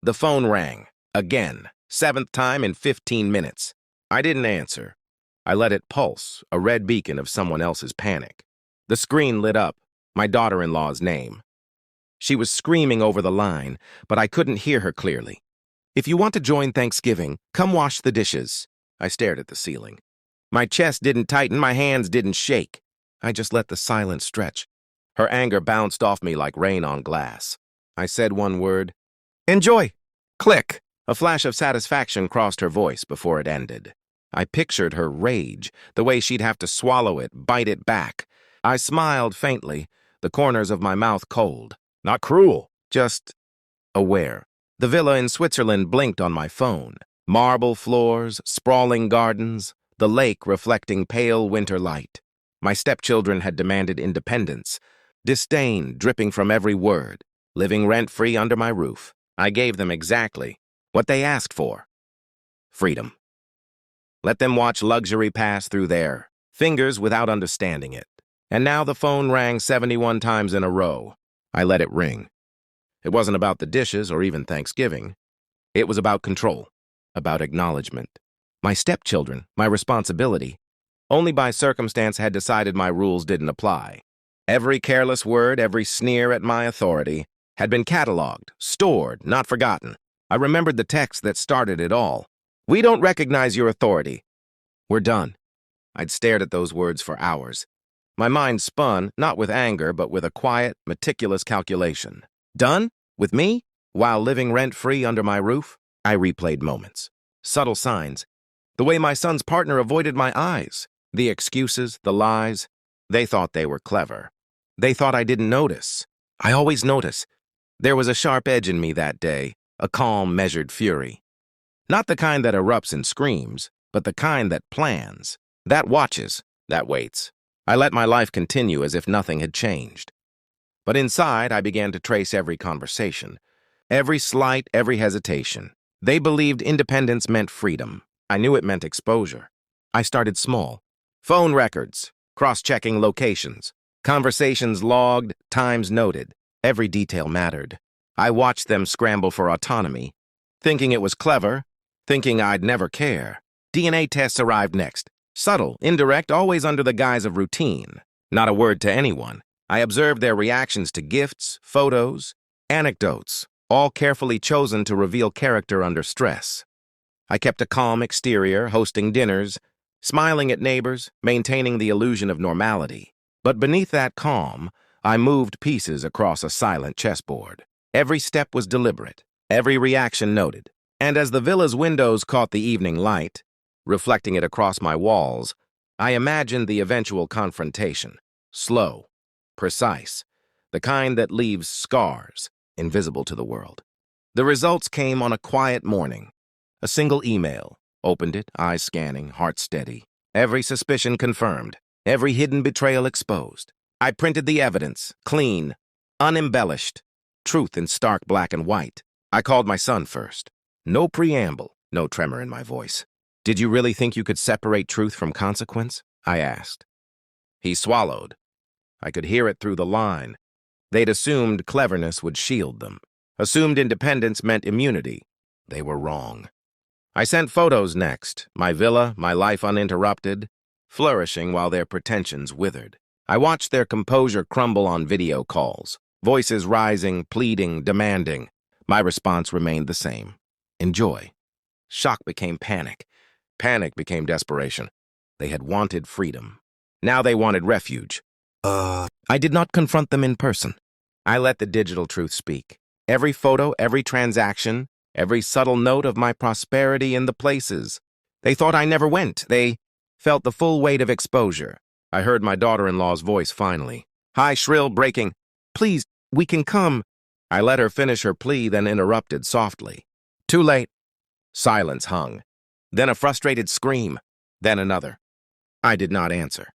The phone rang. Again. Seventh time in 15 minutes. I didn't answer. I let it pulse, a red beacon of someone else's panic. The screen lit up. My daughter-in-law's name. She was screaming over the line, but I couldn't hear her clearly. "If you want to join Thanksgiving, come wash the dishes." I stared at the ceiling. My chest didn't tighten, my hands didn't shake. I just let the silence stretch. Her anger bounced off me like rain on glass. I said one word. "Enjoy!" Click! A flash of satisfaction crossed her voice before it ended. I pictured her rage, the way she'd have to swallow it, bite it back. I smiled faintly, the corners of my mouth cold. Not cruel, just aware. The villa in Switzerland blinked on my phone. Marble floors, sprawling gardens, the lake reflecting pale winter light. My stepchildren had demanded independence, disdain dripping from every word, living rent-free under my roof. I gave them exactly what they asked for. Freedom. Let them watch luxury pass through their fingers without understanding it. And now the phone rang 71 times in a row. I let it ring. It wasn't about the dishes or even Thanksgiving. It was about control, about acknowledgement. My stepchildren, my responsibility. Only by circumstance had decided my rules didn't apply. Every careless word, every sneer at my authority had been cataloged, stored, not forgotten. I remembered the text that started it all. "We don't recognize your authority. We're done." I'd stared at those words for hours. My mind spun, not with anger, but with a quiet, meticulous calculation. Done? With me? While living rent-free under my roof? I replayed moments. Subtle signs. The way my son's partner avoided my eyes. The excuses, the lies. They thought they were clever. They thought I didn't notice. I always notice. There was a sharp edge in me that day, a calm, measured fury. Not the kind that erupts and screams, but the kind that plans, that watches, that waits. I let my life continue as if nothing had changed. But inside, I began to trace every conversation, every slight, every hesitation. They believed independence meant freedom. I knew it meant exposure. I started small. Phone records, cross-checking locations, conversations logged, times noted. Every detail mattered. I watched them scramble for autonomy, thinking it was clever, thinking I'd never care. DNA tests arrived next. Subtle, indirect, always under the guise of routine. Not a word to anyone. I observed their reactions to gifts, photos, anecdotes, all carefully chosen to reveal character under stress. I kept a calm exterior, hosting dinners, smiling at neighbors, maintaining the illusion of normality. But beneath that calm, I moved pieces across a silent chessboard. Every step was deliberate, every reaction noted. And as the villa's windows caught the evening light, reflecting it across my walls, I imagined the eventual confrontation. Slow, precise, the kind that leaves scars, invisible to the world. The results came on a quiet morning. A single email. Opened it, eyes scanning, heart steady. Every suspicion confirmed, every hidden betrayal exposed. I printed the evidence, clean, unembellished, truth in stark black and white. I called my son first. No preamble, no tremor in my voice. "Did you really think you could separate truth from consequence?" I asked. He swallowed. I could hear it through the line. They'd assumed cleverness would shield them. Assumed independence meant immunity. They were wrong. I sent photos next. My villa, my life uninterrupted, flourishing while their pretensions withered. I watched their composure crumble on video calls. Voices rising, pleading, demanding. My response remained the same. Enjoy. Shock became panic. Panic became desperation. They had wanted freedom. Now they wanted refuge. I did not confront them in person. I let the digital truth speak. Every photo, every transaction, every subtle note of my prosperity in the places. They thought I never went. They felt the full weight of exposure. I heard my daughter-in-law's voice finally. High, shrill, breaking. "Please, we can come." I let her finish her plea, then interrupted softly. "Too late." Silence hung. Then a frustrated scream. Then another. I did not answer.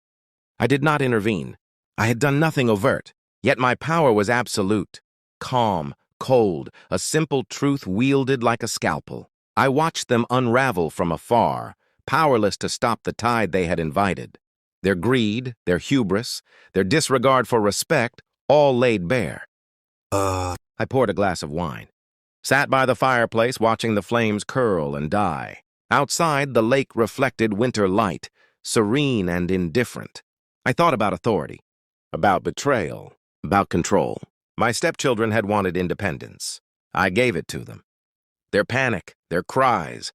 I did not intervene. I had done nothing overt, yet my power was absolute. Calm, cold, a simple truth wielded like a scalpel. I watched them unravel from afar, powerless to stop the tide they had invited. Their greed, their hubris, their disregard for respect, all laid bare. I poured a glass of wine. Sat by the fireplace watching the flames curl and die. Outside, the lake reflected winter light, serene and indifferent. I thought about authority, about betrayal, about control. My stepchildren had wanted independence. I gave it to them. Their panic, their cries,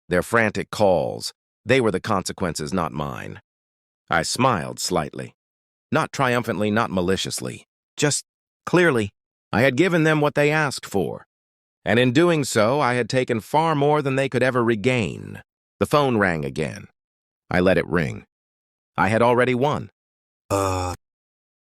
their frantic calls, they were the consequences, not mine. I smiled slightly. Not triumphantly, not maliciously. Just clearly, I had given them what they asked for. And in doing so, I had taken far more than they could ever regain. The phone rang again. I let it ring. I had already won.